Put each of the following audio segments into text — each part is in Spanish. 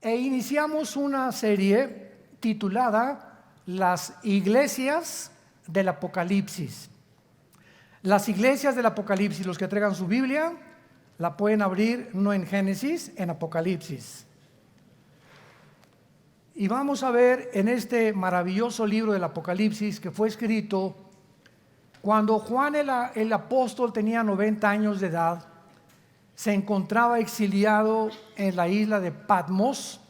E iniciamos una serie titulada Las iglesias del Apocalipsis. Las iglesias del Apocalipsis, los que traigan su Biblia, la pueden abrir no en Génesis, en Apocalipsis. Y vamos a ver en este maravilloso libro del Apocalipsis que fue escrito cuando Juan el apóstol tenía 90 años de edad. Se encontraba exiliado en la isla de Patmos,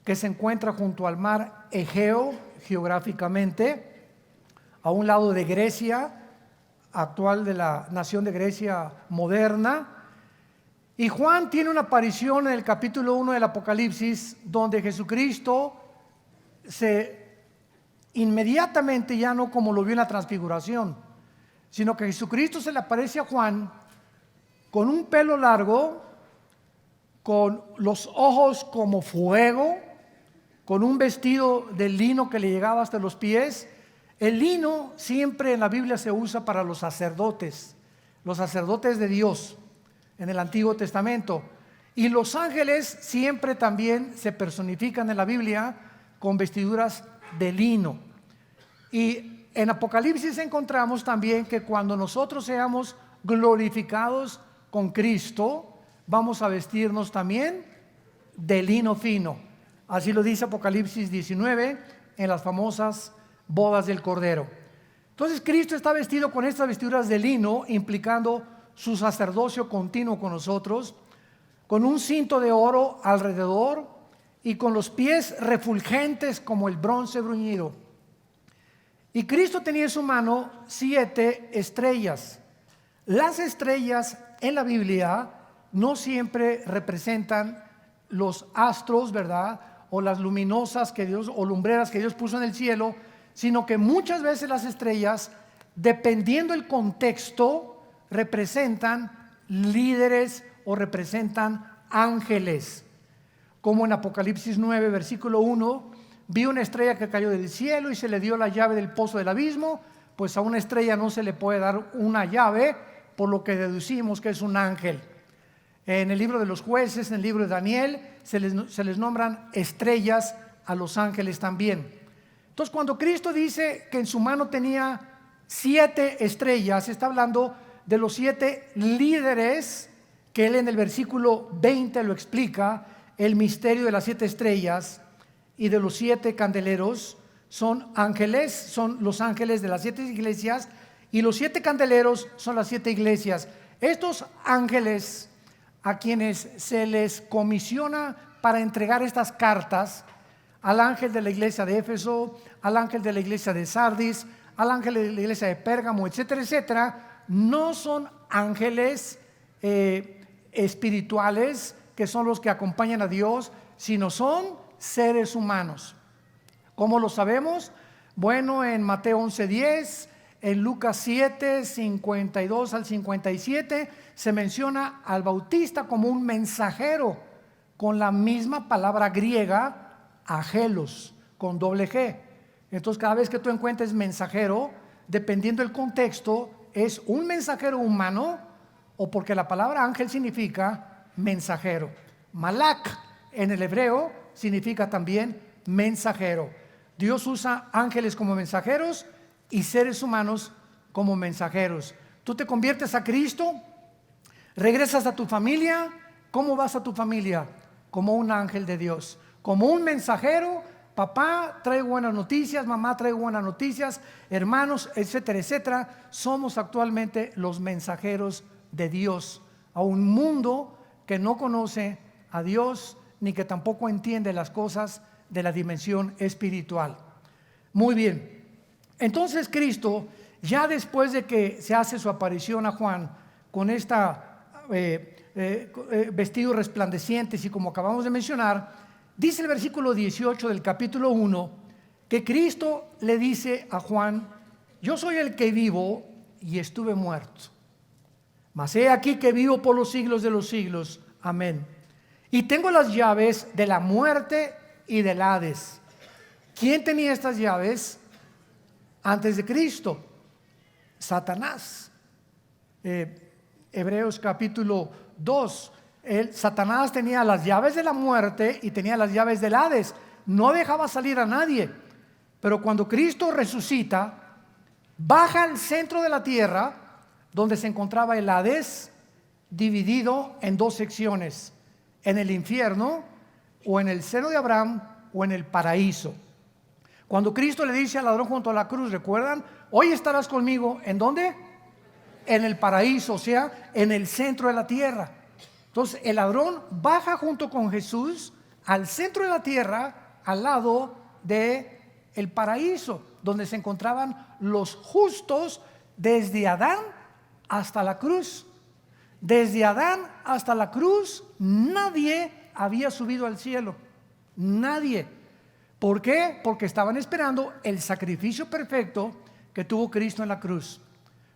que se encuentra junto al mar Egeo, geográficamente, a un lado de Grecia, actual de la nación de Grecia moderna. Y Juan tiene una aparición en el capítulo 1 del Apocalipsis, donde Jesucristo inmediatamente, ya no como lo vio en la transfiguración, sino que Jesucristo se le aparece a Juan con un pelo largo, con los ojos como fuego, con un vestido de lino que le llegaba hasta los pies. El lino siempre en la Biblia se usa para los sacerdotes de Dios en el Antiguo Testamento. Y los ángeles siempre también se personifican en la Biblia con vestiduras de lino. Y en Apocalipsis encontramos también que cuando nosotros seamos glorificados con Cristo, vamos a vestirnos también de lino fino. Así lo dice Apocalipsis 19 en las famosas bodas del Cordero. Entonces Cristo está vestido con estas vestiduras de lino, implicando su sacerdocio continuo con nosotros, con un cinto de oro alrededor y con los pies refulgentes como el bronce bruñido. Y Cristo tenía en su mano 7 estrellas. Las estrellas en la Biblia no siempre representan los astros, ¿verdad? O las luminosas que Dios, o lumbreras que Dios puso en el cielo, sino que muchas veces las estrellas, dependiendo el contexto, representan líderes o representan ángeles. Como en Apocalipsis 9, versículo 1, vi una estrella que cayó del cielo y se le dio la llave del pozo del abismo. Pues a una estrella no se le puede dar una llave, por lo que deducimos que es un ángel. En el libro de los jueces, en el libro de Daniel, se les nombran estrellas a los ángeles también. Entonces, cuando Cristo dice que en su mano tenía 7 estrellas, está hablando de los 7 líderes que él en el versículo 20 lo explica, el misterio de las 7 estrellas y de los 7 candeleros. Son ángeles, son los ángeles de las 7 iglesias, y los 7 candeleros son las 7 iglesias. Estos ángeles a quienes se les comisiona para entregar estas cartas, al ángel de la iglesia de Éfeso, al ángel de la iglesia de Sardis, al ángel de la iglesia de Pérgamo, etcétera, etcétera, no son ángeles espirituales que son los que acompañan a Dios, sino son seres humanos. ¿Cómo lo sabemos? Bueno, en Mateo 11:10, en Lucas 7, 52 al 57, se menciona al Bautista como un mensajero, con la misma palabra griega, agelos, con doble G. Entonces, cada vez que tú encuentres mensajero, dependiendo del contexto, es un mensajero humano, o porque la palabra ángel significa mensajero. Malak en el hebreo significa también mensajero. Dios usa ángeles como mensajeros y seres humanos como mensajeros. Tú te conviertes a Cristo, regresas a tu familia. ¿Cómo vas a tu familia? Como un ángel de Dios, como un mensajero. Papá, traigo buenas noticias, mamá, traigo buenas noticias, hermanos, etcétera, etcétera. Somos actualmente los mensajeros de Dios a un mundo que no conoce a Dios, ni que tampoco entiende las cosas de la dimensión espiritual. Muy bien, Entonces Cristo, ya después de que se hace su aparición a Juan con vestidos resplandecientes y como acabamos de mencionar, dice el versículo 18 del capítulo 1 que Cristo le dice a Juan: yo soy el que vivo y estuve muerto, mas he aquí que vivo por los siglos de los siglos. Amén. Y tengo las llaves de la muerte y del Hades. ¿Quién tenía estas llaves antes de Cristo? Satanás. Hebreos capítulo 2. Satanás tenía las llaves de la muerte y tenía las llaves del Hades. No dejaba salir a nadie. Pero cuando Cristo resucita, baja al centro de la tierra, donde se encontraba el Hades, dividido en dos secciones: en el infierno, o en el seno de Abraham, o en el paraíso. Cuando Cristo le dice al ladrón junto a la cruz, ¿recuerdan? Hoy estarás conmigo, ¿en dónde? En el paraíso, o sea, en el centro de la tierra. Entonces el ladrón baja junto con Jesús al centro de la tierra, al lado de el paraíso, donde se encontraban los justos desde Adán hasta la cruz. Desde Adán hasta la cruz nadie había subido al cielo. Nadie. ¿Por qué? Porque estaban esperando el sacrificio perfecto que tuvo Cristo en la cruz.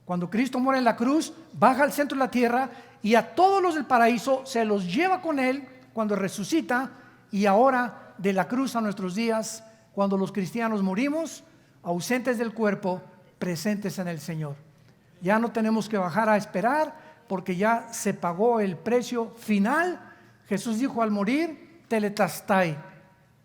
Cuando Cristo muere en la cruz, baja al centro de la tierra y a todos los del paraíso se los lleva con él cuando resucita. Y ahora, de la cruz a nuestros días, cuando los cristianos morimos, ausentes del cuerpo, presentes en el Señor. Ya no tenemos que bajar a esperar, porque ya se pagó el precio final. Jesús dijo al morir: tetelestai,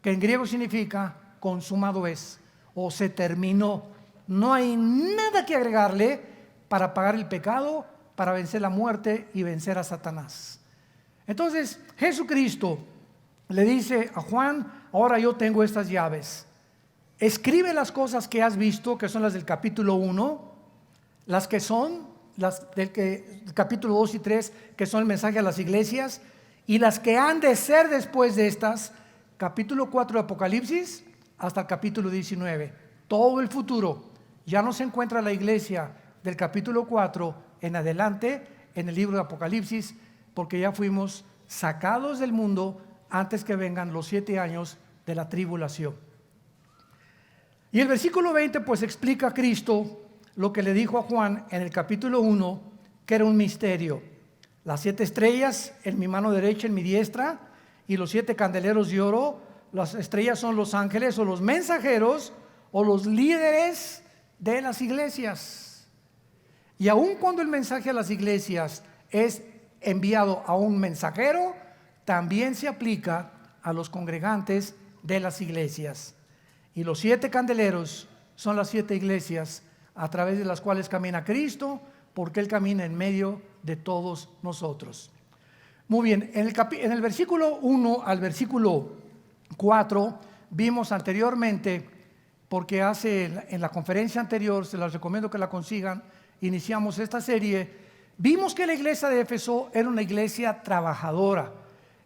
que en griego significa consumado es, o se terminó. No hay nada que agregarle para pagar el pecado, para vencer la muerte y vencer a Satanás. Entonces Jesucristo le dice a Juan: ahora yo tengo estas llaves. Escribe las cosas que has visto, que son las del capítulo 1, las que son las del capítulo 2 y 3, que son el mensaje a las iglesias, y las que han de ser después de estas, capítulo 4 de Apocalipsis hasta el capítulo 19. Todo el futuro. Ya no se encuentra la iglesia del capítulo 4 en adelante en el libro de Apocalipsis, porque ya fuimos sacados del mundo antes que vengan los 7 años de la tribulación. Y el versículo 20 pues explica a Cristo lo que le dijo a Juan en el capítulo 1, que era un misterio: las 7 estrellas en mi mano derecha, en mi diestra, y los 7 candeleros de oro. Las estrellas son los ángeles, o los mensajeros, o los líderes de las iglesias. Y aun cuando el mensaje a las iglesias es enviado a un mensajero, también se aplica a los congregantes de las iglesias. Y los 7 candeleros son las 7 iglesias a través de las cuales camina Cristo, porque Él camina en medio de todos nosotros. Muy bien, en el versículo 1 al versículo 4 vimos anteriormente, porque en la conferencia anterior, se las recomiendo que la consigan, iniciamos esta serie. Vimos que la iglesia de Éfeso era una iglesia trabajadora,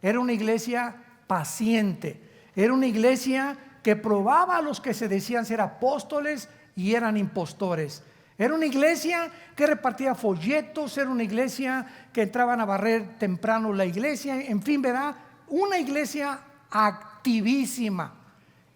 era una iglesia paciente, era una iglesia que probaba a los que se decían ser apóstoles y eran impostores. Era una iglesia que repartía folletos, era una iglesia que entraban a barrer temprano la iglesia, en fin, ¿verdad? Una iglesia activísima.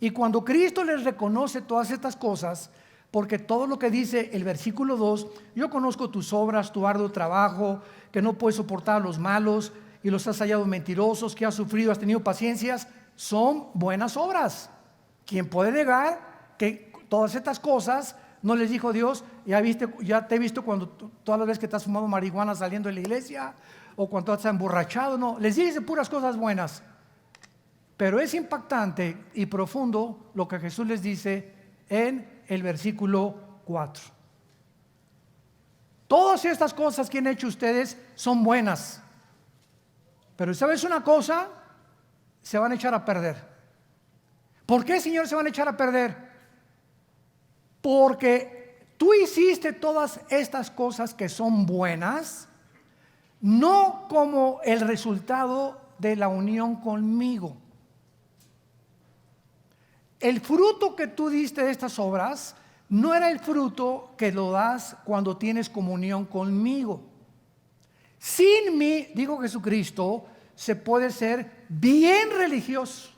Y cuando Cristo les reconoce todas estas cosas, porque todo lo que dice el versículo 2, yo conozco tus obras, tu arduo trabajo, que no puedes soportar a los malos y los has hallado mentirosos, que has sufrido, has tenido paciencias, son buenas obras. ¿Quién puede negar que todas estas cosas no les dijo Dios? Ya te he visto cuando todas las veces que te has fumado marihuana saliendo de la iglesia, o cuando te has emborrachado. No, les dice puras cosas buenas. Pero es impactante y profundo lo que Jesús les dice en el versículo 4. Todas estas cosas que han hecho ustedes son buenas, pero ¿sabes una cosa? Se van a echar a perder. ¿Por qué, Señor, se van a echar a perder? Porque tú hiciste todas estas cosas que son buenas, no como el resultado de la unión conmigo. El fruto que tú diste de estas obras no era el fruto que lo das cuando tienes comunión conmigo. Sin mí, dijo Jesucristo, se puede ser bien religioso.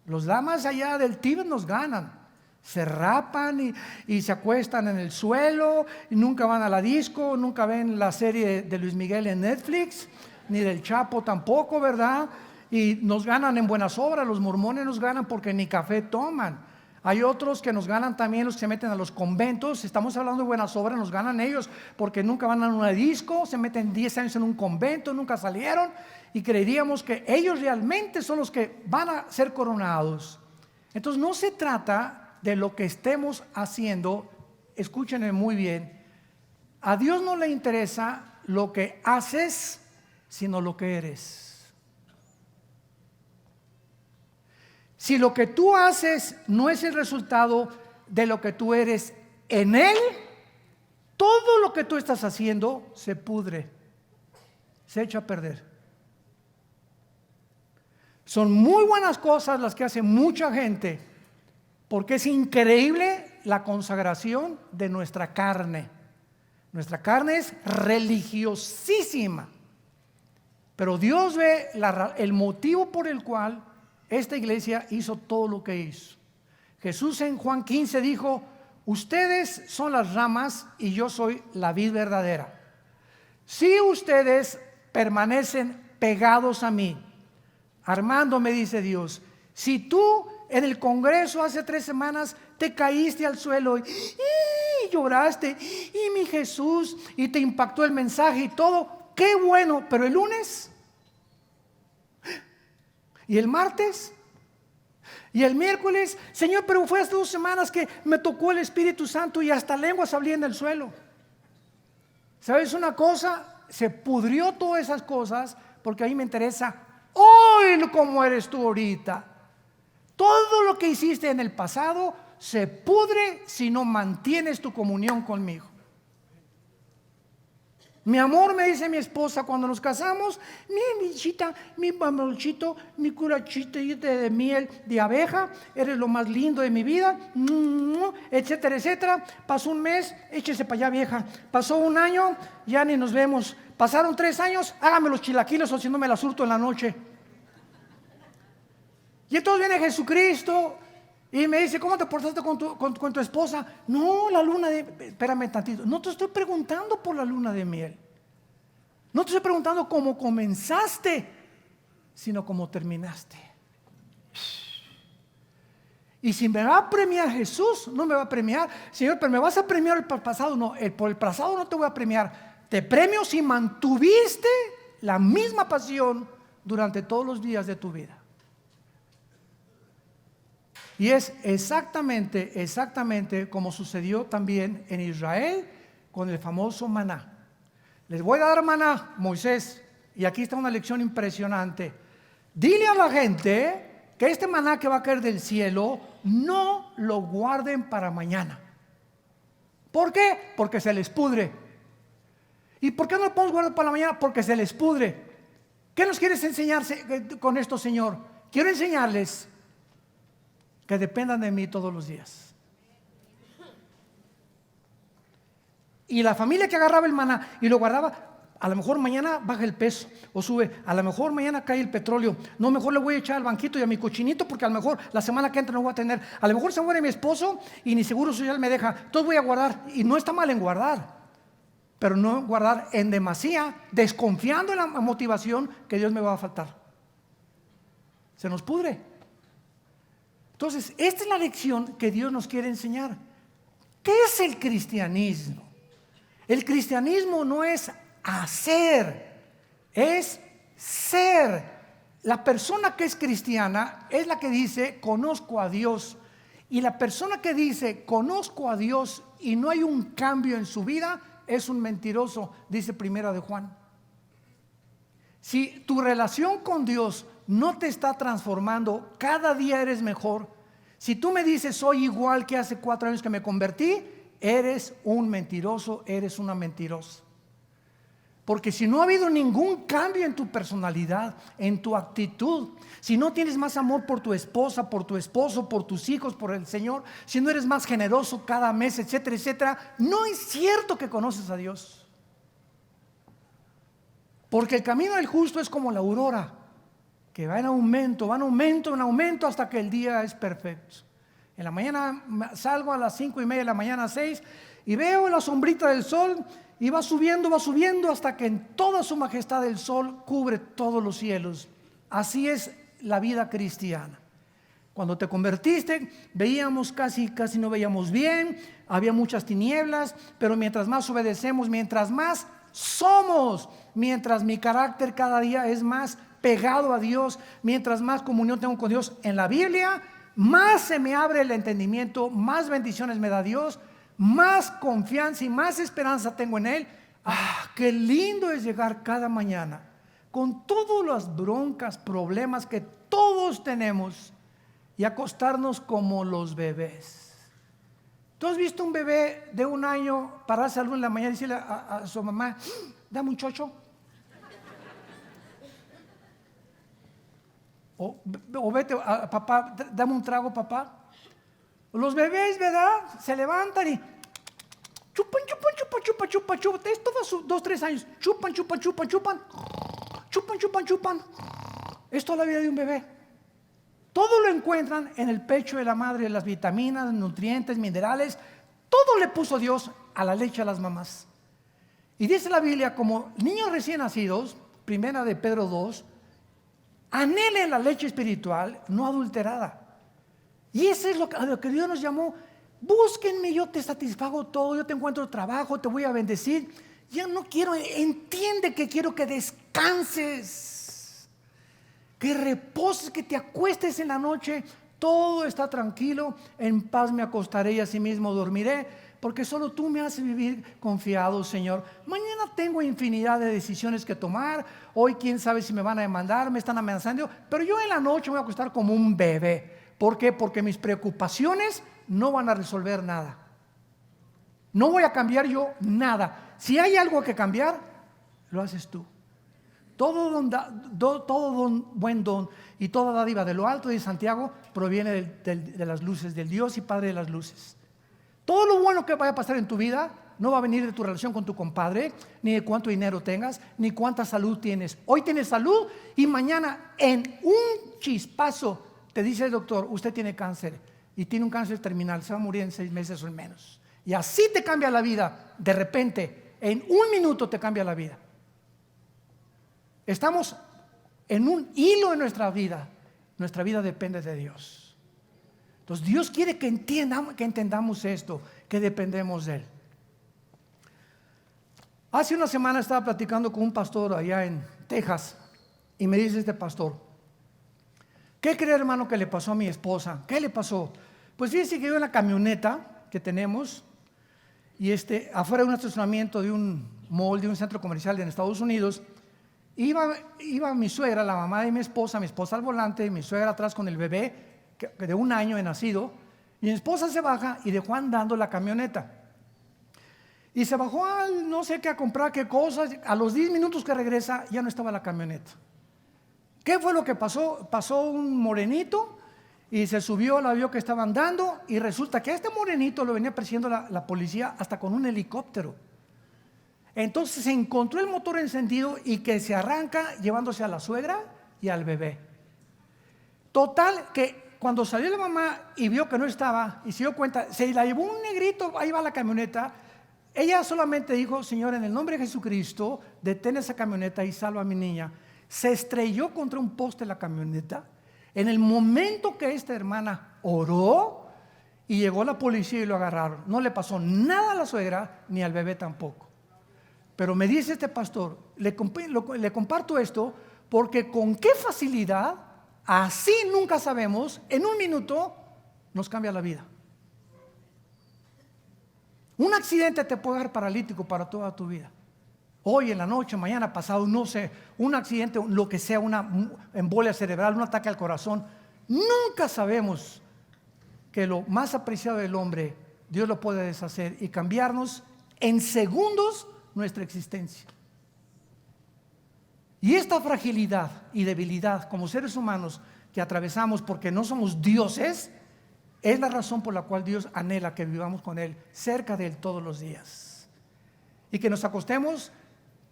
Los damas allá del Tíbet nos ganan. Se rapan y se acuestan en el suelo, y nunca van a la disco, nunca ven la serie de Luis Miguel en Netflix, ni del Chapo tampoco, ¿verdad? Y nos ganan en buenas obras. Los mormones nos ganan porque ni café toman. Hay otros que nos ganan también, los que se meten a los conventos. Estamos hablando de buenas obras, nos ganan ellos porque nunca van a una disco, se meten 10 años en un convento, nunca salieron, y creeríamos que ellos realmente son los que van a ser coronados. Entonces no se trata de lo que estemos haciendo. Escúchenme muy bien. A Dios no le interesa lo que haces, sino lo que eres. Si lo que tú haces no es el resultado de lo que tú eres en Él, todo lo que tú estás haciendo se pudre, se echa a perder. Son muy buenas cosas las que hace mucha gente, porque es increíble la consagración de nuestra carne. Nuestra carne es religiosísima, pero Dios ve el motivo por el cual esta iglesia hizo todo lo que hizo. Jesús en Juan 15 dijo: ustedes son las ramas y yo soy la vid verdadera. Si ustedes permanecen pegados a mí, Armando, me dice Dios, si tú en el congreso hace 3 semanas te caíste al suelo y lloraste, y mi Jesús, y te impactó el mensaje y todo, qué bueno, pero el lunes y el martes y el miércoles, Señor, pero fue hace 2 semanas que me tocó el Espíritu Santo y hasta lenguas hablé en el suelo. ¿Sabes una cosa? Se pudrió todas esas cosas porque a mí me interesa hoy cómo eres tú ahorita. Todo lo que hiciste en el pasado se pudre si no mantienes tu comunión conmigo. Mi amor, me dice mi esposa cuando nos casamos, mi bichita, mi mamolchito, mi curachita de miel de abeja, eres lo más lindo de mi vida, etcétera, etcétera. Pasó un mes, échese para allá, vieja. Pasó un año, ya ni nos vemos. Pasaron 3 años, hágame los chilaquiles o si no me la surto en la noche. Y entonces viene Jesucristo y me dice: ¿cómo te portaste con tu esposa? No, la luna de... Espérame tantito. No te estoy preguntando por la luna de miel. No te estoy preguntando cómo comenzaste, sino cómo terminaste. Y si me va a premiar Jesús, no me va a premiar: Señor, pero me vas a premiar por el pasado. No, por el pasado no te voy a premiar. Te premio si mantuviste la misma pasión durante todos los días de tu vida. Y es exactamente como sucedió también en Israel con el famoso maná. Les voy a dar maná, Moisés, y aquí está una lección impresionante. Dile a la gente que este maná que va a caer del cielo no lo guarden para mañana. ¿Por qué? Porque se les pudre. ¿Y por qué no lo podemos guardar para la mañana? Porque se les pudre. ¿Qué nos quieres enseñar con esto, Señor? Quiero enseñarles que dependan de mí todos los días. Y la familia que agarraba el maná y lo guardaba, a lo mejor mañana baja el peso o sube, a lo mejor mañana cae el petróleo, no, mejor le voy a echar al banquito y a mi cochinito porque a lo mejor la semana que entra no voy a tener, a lo mejor se muere mi esposo y ni seguro social me deja, entonces voy a guardar. Y no está mal en guardar, pero no guardar en demasía, desconfiando en la motivación que Dios me va a faltar. Se nos pudre. Entonces, esta es la lección que Dios nos quiere enseñar. ¿Qué es el cristianismo? El cristianismo no es hacer, es ser. La persona que es cristiana es la que dice: conozco a Dios. Y la persona que dice: conozco a Dios y no hay un cambio en su vida, es un mentiroso, dice Primera de Juan. Si tu relación con Dios no te está transformando, cada día eres mejor. Si tú me dices: soy igual que hace 4 años que me convertí, eres un mentiroso, eres una mentirosa. Porque si no ha habido ningún cambio en tu personalidad, en tu actitud, si no tienes más amor por tu esposa, por tu esposo, por tus hijos, por el Señor, si no eres más generoso cada mes, etcétera, etcétera, no es cierto que conoces a Dios. Porque el camino del justo es como la aurora, que va en aumento, va en aumento, en aumento hasta que el día es perfecto. En la mañana salgo a las 5:30 de la mañana, 6, y veo la sombrita del sol y va subiendo hasta que en toda su majestad el sol cubre todos los cielos. Así es la vida cristiana. Cuando te convertiste, veíamos casi no veíamos bien, había muchas tinieblas, pero mientras más obedecemos, mientras más somos, mientras mi carácter cada día es más pegado a Dios, mientras más comunión tengo con Dios en la Biblia, más se me abre el entendimiento, más bendiciones me da Dios, más confianza y más esperanza tengo en Él. Qué lindo es llegar cada mañana con todas las broncas, problemas que todos tenemos y acostarnos como los bebés. ¿Tú has visto un bebé de 1 año pararse a la 1 de la mañana y decirle a su mamá, dame un chocho? O vete a papá, dame un trago, papá. Los bebés, ¿verdad? Se levantan y chupan. Es todos 2, 3 años. Chupan. Es toda la vida de un bebé. Todo lo encuentran en el pecho de la madre, las vitaminas, nutrientes, minerales. Todo le puso Dios a la leche a las mamás. Y dice la Biblia, como niños recién nacidos, 1 de Pedro 2, anhelen la leche espiritual no adulterada. Y eso es a lo que Dios nos llamó. Búsquenme, yo te satisfago todo, yo te encuentro trabajo, te voy a bendecir. Ya no quiero, entiende que quiero que descanses, que reposes, que te acuestes en la noche. Todo está tranquilo, en paz me acostaré y asimismo dormiré, porque solo tú me haces vivir confiado, Señor. Mañana tengo infinidad de decisiones que tomar. Hoy quién sabe si me van a demandar, me están amenazando, pero yo en la noche me voy a acostar como un bebé. ¿Por qué? Porque mis preocupaciones no van a resolver nada. No voy a cambiar yo nada. Si hay algo que cambiar, lo haces tú. Todo buen don y toda dádiva de lo alto de Santiago proviene de las luces, del Dios y Padre de las luces. Todo lo bueno que vaya a pasar en tu vida no va a venir de tu relación con tu compadre, ni de cuánto dinero tengas, ni cuánta salud tienes. Hoy tienes salud y mañana en un chispazo te dice el doctor, usted tiene cáncer y tiene un cáncer terminal, se va a morir en 6 meses o en menos. Y así te cambia la vida, de repente, en 1 minuto te cambia la vida. Estamos en un hilo de nuestra vida depende de Dios. Entonces Dios quiere que entendamos esto, que dependemos de Él. Hace una semana estaba platicando con un pastor allá en Texas y me dice este pastor, ¿qué cree, hermano, que le pasó a mi esposa? ¿Qué le pasó? Pues fíjese que yo en la camioneta que tenemos y afuera de un estacionamiento de un mall, de un centro comercial en Estados Unidos, iba mi suegra, la mamá de mi esposa al volante, mi suegra atrás con el bebé de 1 año de nacido, y mi esposa se baja y dejó andando la camioneta. Y se bajó no sé qué a comprar qué cosas. A los 10 minutos que regresa ya no estaba la camioneta. ¿Qué fue lo que pasó? Pasó un morenito y se subió, la vio que estaba andando y resulta que a este morenito lo venía persiguiendo la policía hasta con un helicóptero. Entonces se encontró el motor encendido y que se arranca llevándose a la suegra y al bebé. Total que cuando salió la mamá y vio que no estaba y se dio cuenta, se la llevó un negrito, ahí va la camioneta. Ella solamente dijo, Señor, en el nombre de Jesucristo, detén esa camioneta y salva a mi niña. Se estrelló contra un poste la camioneta. En el momento que esta hermana oró y llegó la policía y lo agarraron, no le pasó nada a la suegra ni al bebé tampoco. Pero me dice este pastor, le comparto esto porque con qué facilidad, así nunca sabemos, en 1 minuto nos cambia la vida. Un accidente te puede dar paralítico para toda tu vida. Hoy en la noche, mañana pasado, no sé, un accidente, lo que sea, una embolia cerebral, un ataque al corazón. Nunca sabemos que lo más apreciado del hombre, Dios lo puede deshacer y cambiarnos en segundos nuestra existencia. Y esta fragilidad y debilidad como seres humanos que atravesamos porque no somos dioses, es la razón por la cual Dios anhela que vivamos con Él, cerca de Él todos los días. Y que nos acostemos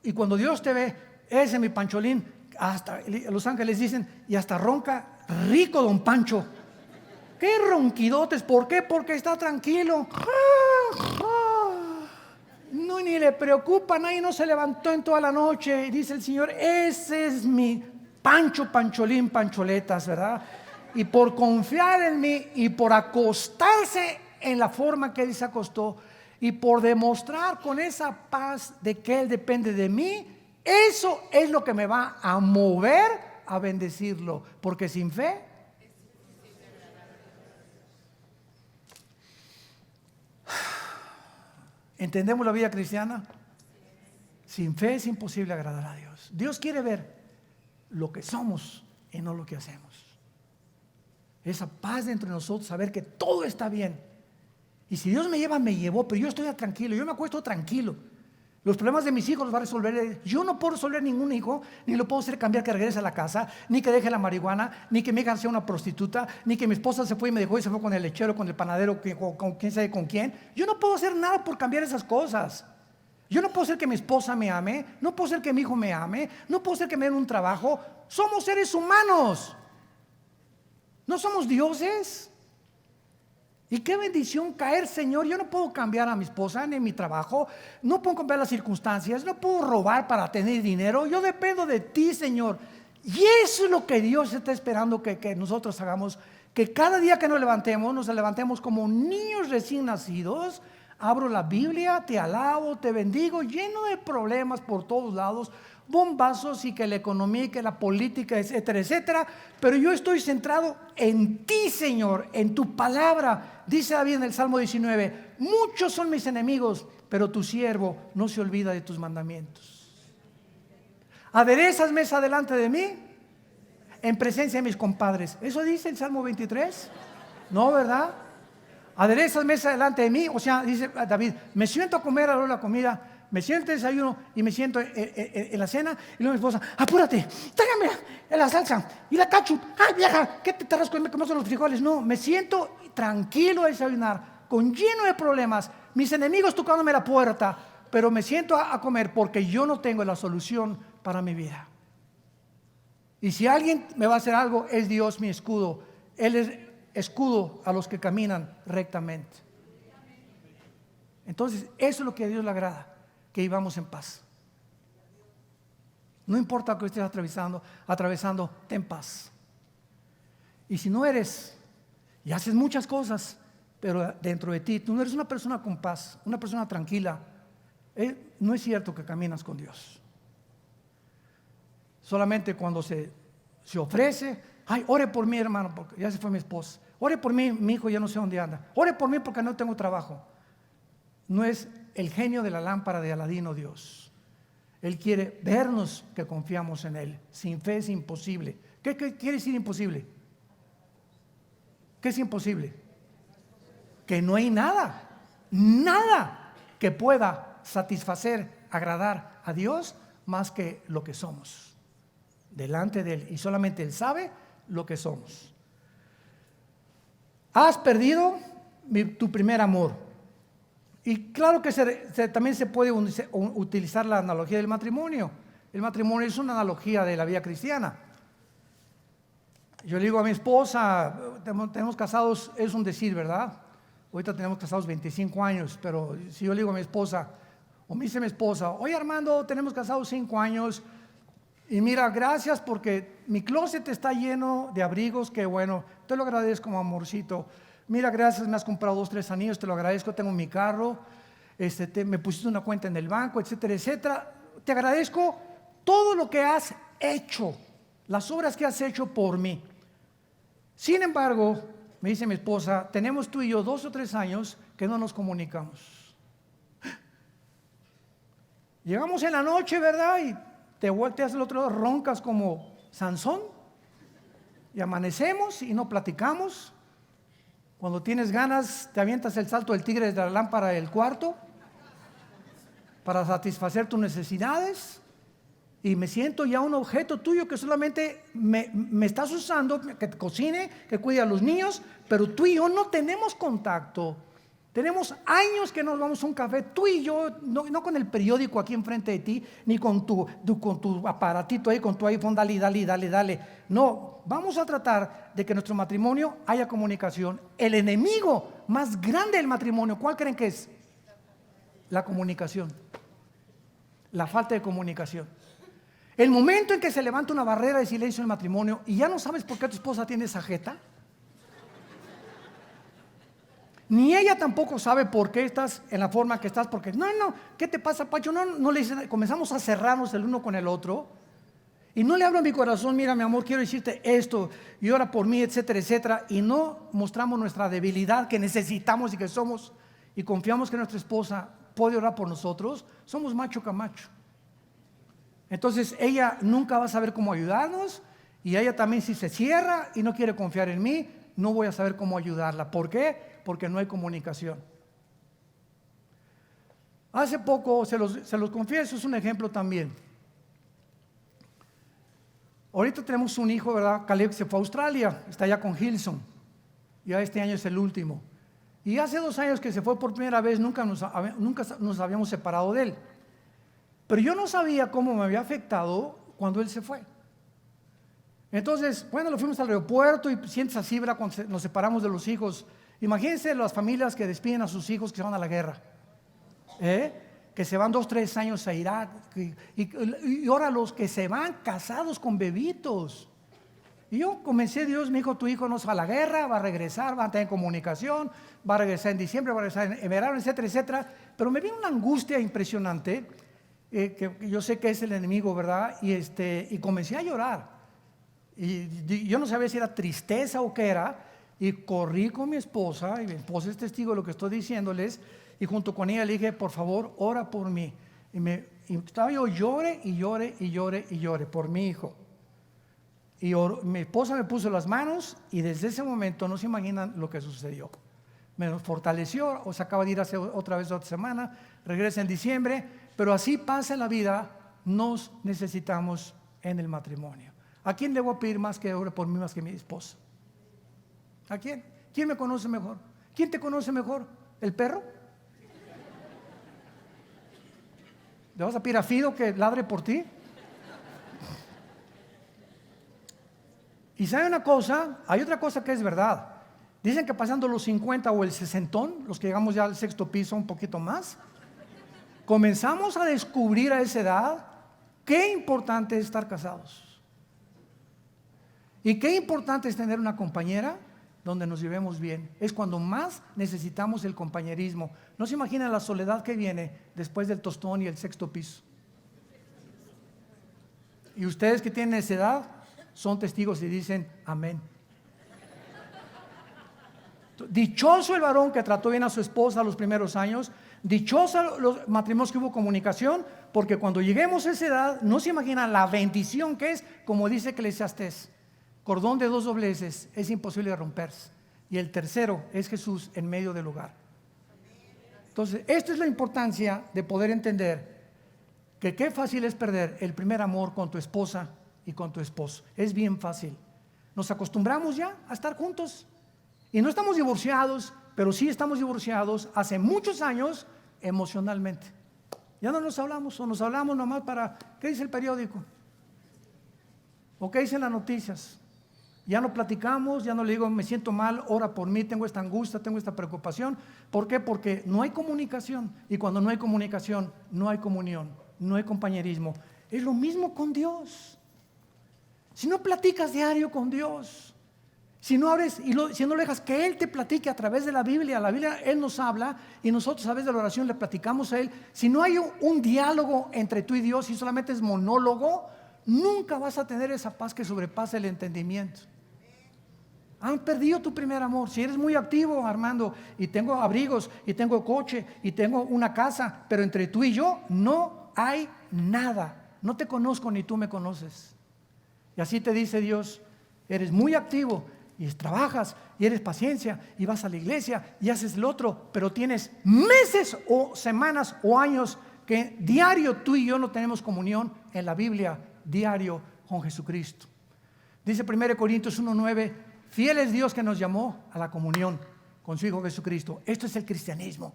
y cuando Dios te ve, ese es mi Pancholín, hasta los ángeles dicen, y hasta ronca rico don Pancho. ¿Qué ronquidotes? ¿Por qué? Porque está tranquilo. No, ni le preocupa, nadie no se levantó en toda la noche. Y dice el Señor, ese es mi Pancho, Pancholín, Pancholetas, ¿verdad? Y por confiar en mí y por acostarse en la forma que Él se acostó y por demostrar con esa paz de que Él depende de mí, eso es lo que me va a mover a bendecirlo, porque sin fe ¿entendemos la vida cristiana? Sin fe es imposible agradar a Dios. Dios quiere ver lo que somos y no lo que hacemos. Esa paz dentro de nosotros, saber que todo está bien. Y si Dios me lleva, me llevó, pero yo estoy tranquilo, yo me acuesto tranquilo. Los problemas de mis hijos los va a resolver Él. Yo no puedo resolver ningún hijo, ni lo puedo hacer cambiar que regrese a la casa, ni que deje la marihuana, ni que mi hija sea una prostituta, ni que mi esposa se fue y me dejó y se fue con el lechero, con el panadero, con quién sabe con quién. Yo no puedo hacer nada por cambiar esas cosas. Yo no puedo hacer que mi esposa me ame, no puedo hacer que mi hijo me ame, no puedo hacer que me den un trabajo. Somos seres humanos, no somos dioses. Y qué bendición caer, Señor. Yo no puedo cambiar a mi esposa ni mi trabajo, no puedo cambiar las circunstancias, no puedo robar para tener dinero. Yo dependo de ti, Señor. Y eso es lo que Dios está esperando que nosotros hagamos, que cada día que nos levantemos como niños recién nacidos. Abro la Biblia, te alabo, te bendigo, lleno de problemas por todos lados, bombazos y que la economía y que la política, etcétera, etcétera. Pero yo estoy centrado en ti, Señor, en tu palabra. Dice David en el Salmo 19, muchos son mis enemigos, pero tu siervo no se olvida de tus mandamientos. Aderezas mesa delante de mí en presencia de mis compadres. ¿Eso dice el Salmo 23? No, ¿verdad? Aderezas mesa delante de mí, o sea, dice David, me siento a comer a la hora de la comida, me siento en desayuno y me siento en la cena. Y luego mi esposa, apúrate, tráigame la salsa y la ketchup. Ay, vieja, ¿qué te tardas con los frijoles? No, me siento tranquilo a desayunar, con lleno de problemas, mis enemigos tocándome la puerta, pero me siento a comer porque yo no tengo la solución para mi vida. Y si alguien me va a hacer algo, es Dios mi escudo. Él es escudo a los que caminan rectamente. Entonces eso es lo que a Dios le agrada, que vivamos en paz. No importa lo que estés atravesando, ten paz. Y si no eres y haces muchas cosas, pero dentro de ti tú no eres una persona con paz, una persona tranquila, no es cierto que caminas con Dios. Solamente cuando se ofrece, ay, ore por mí, hermano, porque ya se fue mi esposa. Ore por mí, mi hijo ya no sé dónde anda. Ore por mí porque no tengo trabajo. No es el genio de la lámpara de Aladino Dios. Él quiere vernos que confiamos en Él. Sin fe es imposible. ¿Qué quiere decir imposible? ¿Qué es imposible? Que no hay nada que pueda satisfacer, agradar a Dios más que lo que somos delante de Él. Y solamente Él sabe lo que somos. Has perdido tu primer amor. Y claro que también se puede utilizar la analogía del matrimonio. El matrimonio es una analogía de la vida cristiana. Yo le digo a mi esposa, tenemos casados, es un decir, ¿verdad? Ahorita tenemos casados 25 años, pero si yo le digo a mi esposa, o me dice mi esposa, oye Armando, tenemos casados 5 años, y mira, gracias porque mi closet está lleno de abrigos, que bueno, te lo agradezco, amorcito. Mira, gracias, me has comprado 2, 3 anillos, te lo agradezco, tengo mi carro, me pusiste una cuenta en el banco, etcétera, etcétera. Te agradezco todo lo que has hecho, las obras que has hecho por mí. Sin embargo, me dice mi esposa, tenemos tú y yo 2 o 3 años que no nos comunicamos. Llegamos en la noche, ¿verdad? Y te volteas el otro lado, roncas como Sansón. Y amanecemos y no platicamos. Cuando tienes ganas, te avientas el salto del tigre desde la lámpara del cuarto para satisfacer tus necesidades. y me siento ya un objeto tuyo que solamente me estás usando, que te cocine, que cuide a los niños, pero tú y yo no tenemos contacto. Tenemos años que nos vamos a un café, tú y yo, no con el periódico aquí enfrente de ti, ni con tu aparatito ahí, con tu iPhone, dale. No, vamos a tratar de que en nuestro matrimonio haya comunicación. El enemigo más grande del matrimonio, ¿cuál creen que es? La comunicación. La falta de comunicación. El momento en que se levanta una barrera de silencio en el matrimonio y ya no sabes por qué tu esposa tiene esa jeta, ni ella tampoco sabe por qué estás en la forma que estás, porque no, ¿qué te pasa, Pacho? No le dicen, comenzamos a cerrarnos el uno con el otro y no le hablo a mi corazón, mira mi amor, quiero decirte esto y ora por mí, etcétera, y no mostramos nuestra debilidad que necesitamos y que somos, y confiamos que nuestra esposa puede orar por nosotros. Somos macho camacho. Entonces ella nunca va a saber cómo ayudarnos, y ella también, si se cierra y no quiere confiar en mí, no voy a saber cómo ayudarla. ¿Por qué? Porque no hay comunicación. Hace poco, se los confieso, es un ejemplo también. Ahorita tenemos un hijo, ¿verdad? Caleb se fue a Australia, está allá con Hilson. Ya este año es el último. Y hace 2 años que se fue por primera vez, nunca nos habíamos separado de él. Pero yo no sabía cómo me había afectado cuando él se fue. Entonces, bueno, lo fuimos al aeropuerto y sientes así, ¿verdad? Cuando nos separamos de los hijos. Imagínense las familias que despiden a sus hijos que se van a la guerra, que se van 2, 3 años a Irak, y ahora los que se van casados con bebitos. Y yo comencé, Dios me dijo, tu hijo no se va a la guerra, va a regresar, va a tener comunicación, va a regresar en diciembre, va a regresar en verano, etcétera. Pero me vino una angustia impresionante, que yo sé que es el enemigo, ¿verdad? Y comencé a llorar. Y yo no sabía si era tristeza o qué era, y corrí con mi esposa, y mi esposa es testigo de lo que estoy diciéndoles, y junto con ella le dije, por favor, ora por mí. Y estaba yo llore por mi hijo. Y mi esposa me puso las manos, y desde ese momento no se imaginan lo que sucedió. Me fortaleció, o se acaba de ir otra vez otra semana, regresa en diciembre, pero así pasa en la vida. Nos necesitamos en el matrimonio. ¿A quién le voy a pedir más que ore por mí más que mi esposa? ¿A quién? ¿Quién me conoce mejor? ¿Quién te conoce mejor? ¿El perro? ¿Le vas a pedir a Fido que ladre por ti? Y sabe una cosa, hay otra cosa que es verdad. Dicen que pasando los 50 o el 60, los que llegamos ya al 6º piso, un poquito más, comenzamos a descubrir a esa edad qué importante es estar casados. Y qué importante es tener una compañera donde nos llevemos bien. Es cuando más necesitamos el compañerismo. No se imaginan la soledad que viene después del tostón y el 6º piso. Y ustedes que tienen esa edad son testigos y dicen amén. Dichoso el varón que trató bien a su esposa los primeros años. Dichosos los matrimonios que hubo comunicación, porque cuando lleguemos a esa edad no se imaginan la bendición que es, como dice Eclesiastés. Cordón de 2 dobleces es imposible de romperse, y el tercero es Jesús en medio del hogar. Entonces, esta es la importancia de poder entender que qué fácil es perder el primer amor con tu esposa y con tu esposo. Es bien fácil. Nos acostumbramos ya a estar juntos y no estamos divorciados, pero sí estamos divorciados hace muchos años emocionalmente. Ya no nos hablamos, o nos hablamos nomás para ¿qué dice el periódico? ¿O qué dicen las noticias? Ya no platicamos, ya no le digo me siento mal, ora por mí, tengo esta angustia, tengo esta preocupación. ¿Por qué? Porque no hay comunicación, y cuando no hay comunicación no hay comunión, no hay compañerismo. Es lo mismo con Dios. Si no platicas diario con Dios, si no abres si no le dejas que Él te platique a través de la Biblia Él nos habla y nosotros a través de la oración le platicamos a Él. Si no hay un diálogo entre tú y Dios, si solamente es monólogo, nunca vas a tener esa paz que sobrepasa el entendimiento. Han perdido tu primer amor. Si eres muy activo, Armando, y tengo abrigos, y tengo coche, y tengo una casa, pero entre tú y yo no hay nada. No te conozco ni tú me conoces. Y así te dice Dios, eres muy activo, y trabajas, y eres paciencia, y vas a la iglesia, y haces lo otro, pero tienes meses o semanas o años que diario tú y yo no tenemos comunión en la Biblia diario con Jesucristo. Dice 1 Corintios 1:9, fiel es Dios que nos llamó a la comunión con su Hijo Jesucristo. Esto es el cristianismo.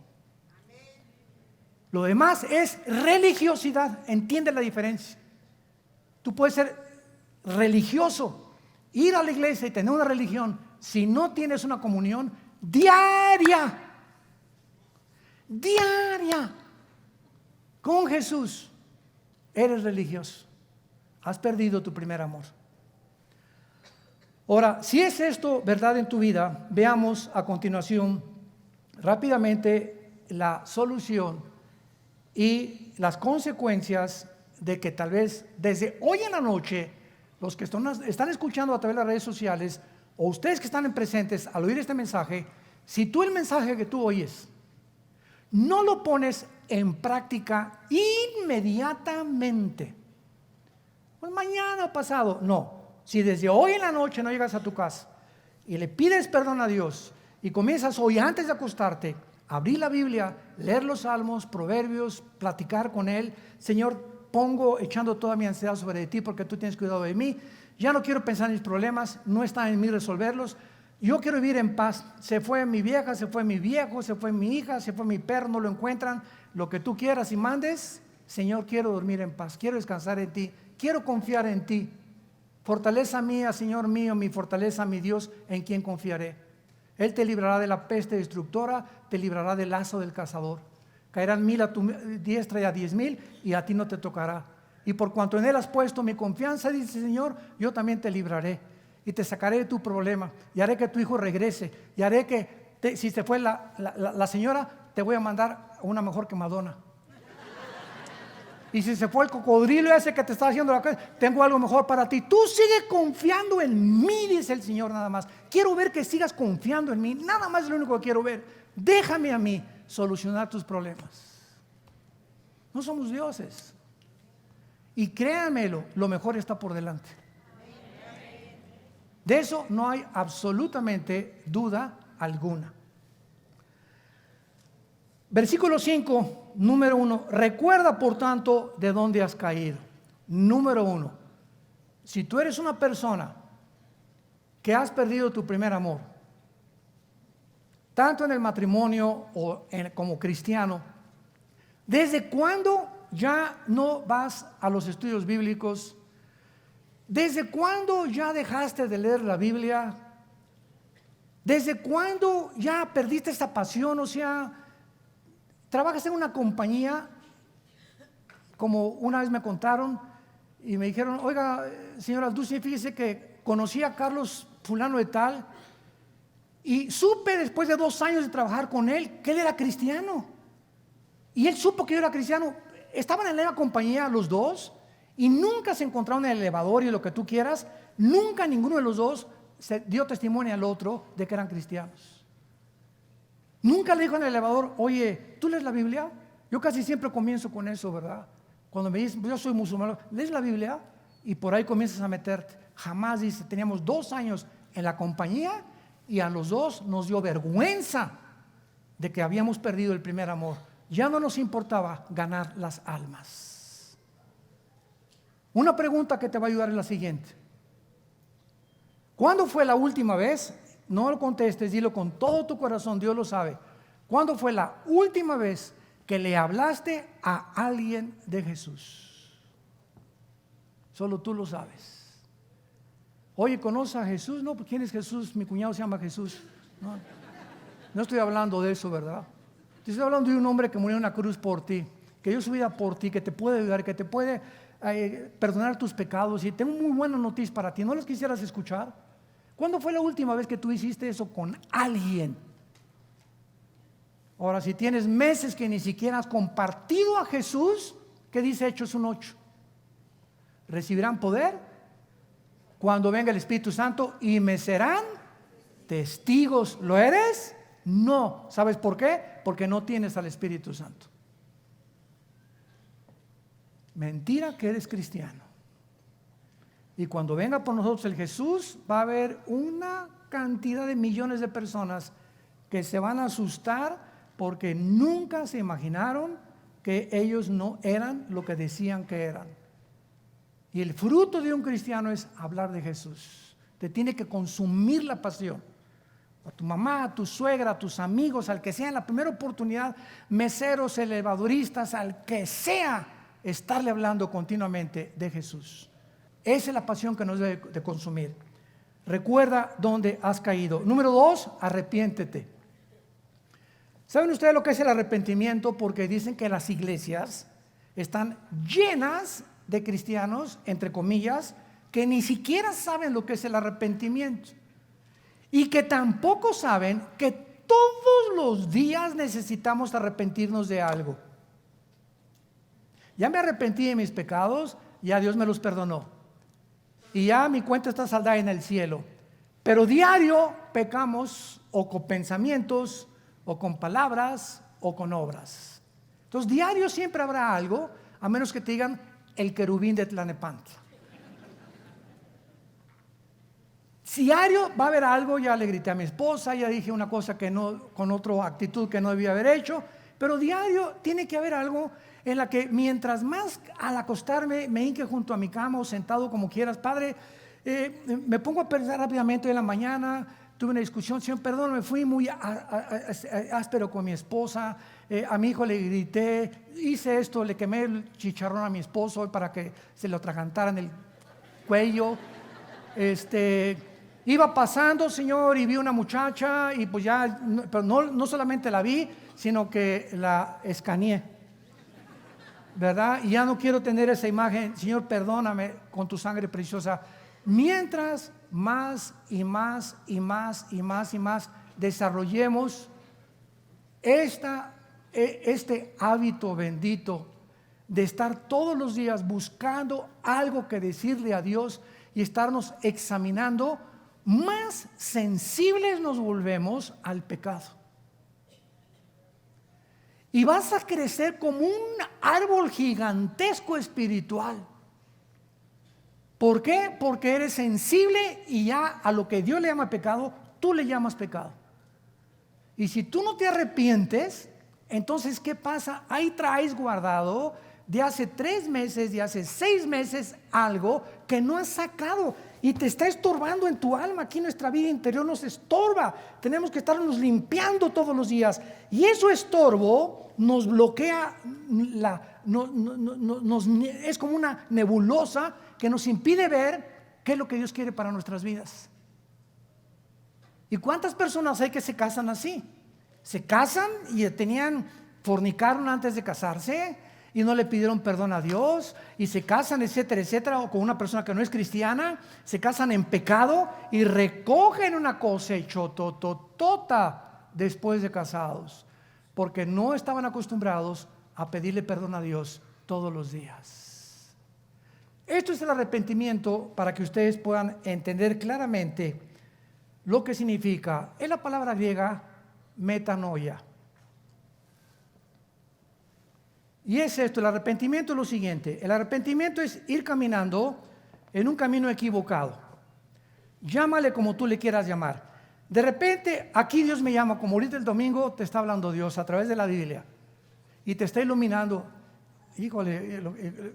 Lo demás es religiosidad. Entiende la diferencia. Tú puedes ser religioso, ir a la iglesia y tener una religión, si no tienes una comunión diaria con Jesús, eres religioso. Has perdido tu primer amor. Ahora, si es esto verdad en tu vida, veamos a continuación rápidamente la solución y las consecuencias de que tal vez desde hoy en la noche, los que están escuchando a través de las redes sociales, o ustedes que están presentes al oír este mensaje, si tú el mensaje que tú oyes no lo pones en práctica inmediatamente, pues mañana o pasado, no. Si desde hoy en la noche no llegas a tu casa y le pides perdón a Dios y comienzas hoy antes de acostarte, abrir la Biblia, leer los salmos, proverbios, platicar con Él, Señor, pongo echando toda mi ansiedad sobre ti porque tú tienes cuidado de mí, ya no quiero pensar en mis problemas, no está en mí resolverlos, yo quiero vivir en paz. Se fue mi vieja, se fue mi viejo, se fue mi hija, se fue mi perro, no lo encuentran, lo que tú quieras y mandes, Señor, quiero dormir en paz, quiero descansar en ti, quiero confiar en ti. Fortaleza mía, Señor mío, mi fortaleza, mi Dios, en quien confiaré. Él te librará de la peste destructora, te librará del lazo del cazador. Caerán 1000 a tu diestra y a 10,000 y a ti no te tocará. Y por cuanto en Él has puesto mi confianza, dice el Señor, yo también te libraré y te sacaré de tu problema y haré que tu hijo regrese y haré que, si se fue la señora, te voy a mandar a una mejor que Madonna. Y si se fue el cocodrilo ese que te está haciendo la cosa, tengo algo mejor para ti. Tú sigue confiando en mí, dice el Señor, nada más. Quiero ver que sigas confiando en mí. Nada más es lo único que quiero ver. Déjame a mí solucionar tus problemas. No somos dioses. Y créanmelo, lo mejor está por delante. De eso no hay absolutamente duda alguna. Versículo 5, número 1. Recuerda, por tanto, de dónde has caído. Número 1. Si tú eres una persona que has perdido tu primer amor, tanto en el matrimonio o como cristiano, ¿desde cuándo ya no vas a los estudios bíblicos? ¿Desde cuándo ya dejaste de leer la Biblia? ¿Desde cuándo ya perdiste esta pasión? O sea, trabajas en una compañía, como una vez me contaron y me dijeron, oiga, señora Dulce, fíjese que conocí a Carlos fulano de tal y supe después de 2 años de trabajar con él que él era cristiano. Y él supo que yo era cristiano. Estaban en la misma compañía los dos y nunca se encontraron en el elevador y lo que tú quieras. Nunca ninguno de los dos se dio testimonio al otro de que eran cristianos. Nunca le dijo en el elevador, oye, ¿tú lees la Biblia? Yo casi siempre comienzo con eso, ¿verdad? Cuando me dicen, yo soy musulmán, ¿lees la Biblia? Y por ahí comienzas a meterte. Jamás dice, teníamos 2 años en la compañía y a los 2 nos dio vergüenza de que habíamos perdido el primer amor. Ya no nos importaba ganar las almas. Una pregunta que te va a ayudar es la siguiente. ¿Cuándo fue la última vez? No lo contestes, dilo con todo tu corazón, Dios lo sabe. ¿Cuándo fue la última vez que le hablaste a alguien de Jesús? Solo tú lo sabes. Oye, ¿conoces a Jesús? No, ¿quién es Jesús? Mi cuñado se llama Jesús. No estoy hablando de eso, ¿verdad? Te estoy hablando de un hombre que murió en una cruz por ti, que dio su vida por ti, que te puede ayudar, que te puede perdonar tus pecados. Y tengo muy buenas noticias para ti. ¿No las quisieras escuchar? ¿Cuándo fue la última vez que tú hiciste eso con alguien? Ahora, si tienes meses que ni siquiera has compartido a Jesús, ¿qué dice Hechos 1:8? Recibirán poder cuando venga el Espíritu Santo y me serán testigos. ¿Lo eres? No. ¿Sabes por qué? Porque no tienes al Espíritu Santo. Mentira que eres cristiano. Y cuando venga por nosotros el Jesús, va a haber una cantidad de millones de personas que se van a asustar porque nunca se imaginaron que ellos no eran lo que decían que eran. Y el fruto de un cristiano es hablar de Jesús. Te tiene que consumir la pasión. A tu mamá, a tu suegra, a tus amigos, al que sea en la primera oportunidad, meseros, elevadoristas, al que sea, estarle hablando continuamente de Jesús. Esa es la pasión que nos debe de consumir. Recuerda dónde has caído. Número 2, arrepiéntete. ¿Saben ustedes lo que es el arrepentimiento? Porque dicen que las iglesias están llenas de cristianos, entre comillas, que ni siquiera saben lo que es el arrepentimiento. Y que tampoco saben que todos los días necesitamos arrepentirnos de algo. Ya me arrepentí de mis pecados, ya Dios me los perdonó. Y ya mi cuenta está saldada en el cielo. Pero diario pecamos o con pensamientos, o con palabras, o con obras. Entonces diario siempre habrá algo, a menos que te digan el querubín de Tlalnepantla. Diario va a haber algo, ya le grité a mi esposa, ya dije una cosa que no, con otra actitud que no debía haber hecho, pero diario tiene que haber algo en la que mientras más al acostarme me hinque junto a mi cama o sentado como quieras, Padre, me pongo a pensar rápidamente en la mañana, tuve una discusión, Señor, perdón, me fui muy áspero con mi esposa, a mi hijo le grité, hice esto, le quemé el chicharrón a mi esposo para que se lo atragantara en el cuello, iba pasando, Señor, y vi una muchacha y pues ya, pero no solamente la vi, sino que la escaneé, ¿verdad? Y ya no quiero tener esa imagen. Señor, perdóname con tu sangre preciosa. Mientras más y más y más y más y más desarrollemos este hábito bendito de estar todos los días buscando algo que decirle a Dios y estarnos examinando, más sensibles nos volvemos al pecado. Y vas a crecer como un árbol gigantesco espiritual. ¿Por qué? Porque eres sensible y ya a lo que Dios le llama pecado, tú le llamas pecado. Y si tú no te arrepientes, entonces ¿qué pasa? Ahí traes guardado de hace 3 meses, de hace 6 meses algo que no has sacado y te está estorbando en tu alma. Aquí nuestra vida interior nos estorba. Tenemos que estarnos limpiando todos los días y eso estorbo nos bloquea, es como una nebulosa que nos impide ver qué es lo que Dios quiere para nuestras vidas. ¿Y cuántas personas hay que se casan así? Se casan y fornicaron antes de casarse y no le pidieron perdón a Dios y se casan, etcétera, etcétera, o con una persona que no es cristiana, se casan en pecado y recogen una cosecha tototota después de casados, porque no estaban acostumbrados a pedirle perdón a Dios todos los días. Esto es el arrepentimiento para que ustedes puedan entender claramente lo que significa. Es la palabra griega metanoia. Y es esto, el arrepentimiento es lo siguiente. El arrepentimiento es ir caminando en un camino equivocado. Llámale como tú le quieras llamar. De repente, aquí Dios me llama, como ahorita el domingo te está hablando Dios a través de la Biblia y te está iluminando. Híjole,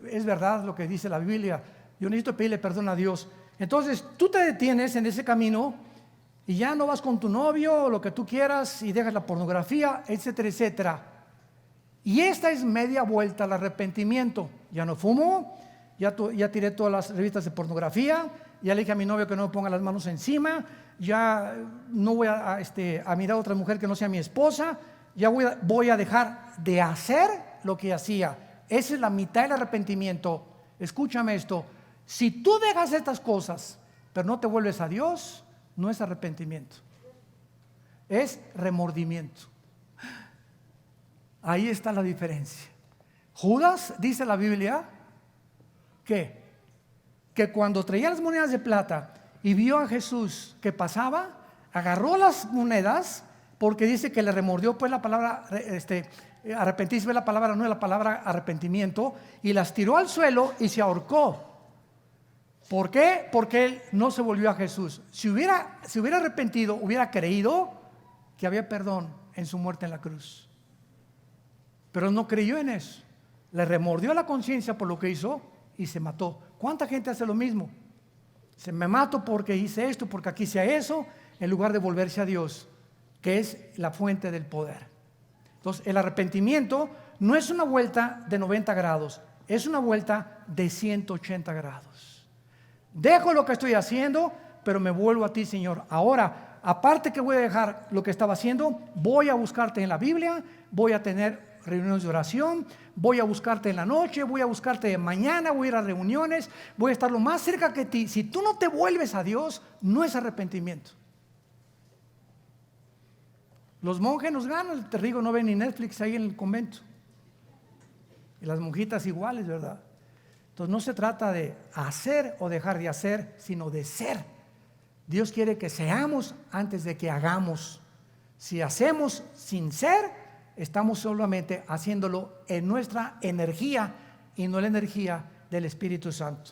es verdad lo que dice la Biblia. Yo necesito pedirle perdón a Dios. Entonces, tú te detienes en ese camino y ya no vas con tu novio o lo que tú quieras y dejas la pornografía, etcétera, etcétera. Y esta es media vuelta al arrepentimiento. Ya no fumo, ya tiré todas las revistas de pornografía, ya le dije a mi novio que no me ponga las manos encima, ya no voy a mirar a otra mujer que no sea mi esposa, ya voy a dejar de hacer lo que hacía. Esa es la mitad del arrepentimiento. Escúchame esto, si tú dejas estas cosas, pero no te vuelves a Dios, no es arrepentimiento, es remordimiento. Ahí está la diferencia. Judas, dice la Biblia, que cuando traía las monedas de plata y vio a Jesús que pasaba, agarró las monedas, porque dice que le remordió, pues la palabra arrepentirse es la palabra, no es la palabra arrepentimiento, y las tiró al suelo y se ahorcó. ¿Por qué? Porque él no se volvió a Jesús. Si hubiera arrepentido, hubiera creído que había perdón en su muerte en la cruz. Pero no creyó en eso. Le remordió la conciencia por lo que hizo y se mató. ¿Cuánta gente hace lo mismo? Se me mato porque hice esto, porque aquí hice eso, en lugar de volverse a Dios, que es la fuente del poder. Entonces, el arrepentimiento no es una vuelta de 90 grados, es una vuelta de 180 grados. Dejo lo que estoy haciendo, pero me vuelvo a ti, Señor. Ahora, aparte que voy a dejar lo que estaba haciendo, voy a buscarte en la Biblia, voy a tener reuniones de oración, voy a buscarte en la noche, voy a buscarte mañana, voy a ir a reuniones, voy a estar lo más cerca que ti. Si tú no te vuelves a Dios, no es arrepentimiento. Los monjes nos ganan, te digo, no ven ni Netflix ahí en el convento. Y las monjitas iguales, ¿verdad? Entonces no se trata de hacer o dejar de hacer, sino de ser. Dios quiere que seamos antes de que hagamos. Si hacemos sin ser, estamos solamente haciéndolo en nuestra energía y no la energía del Espíritu Santo.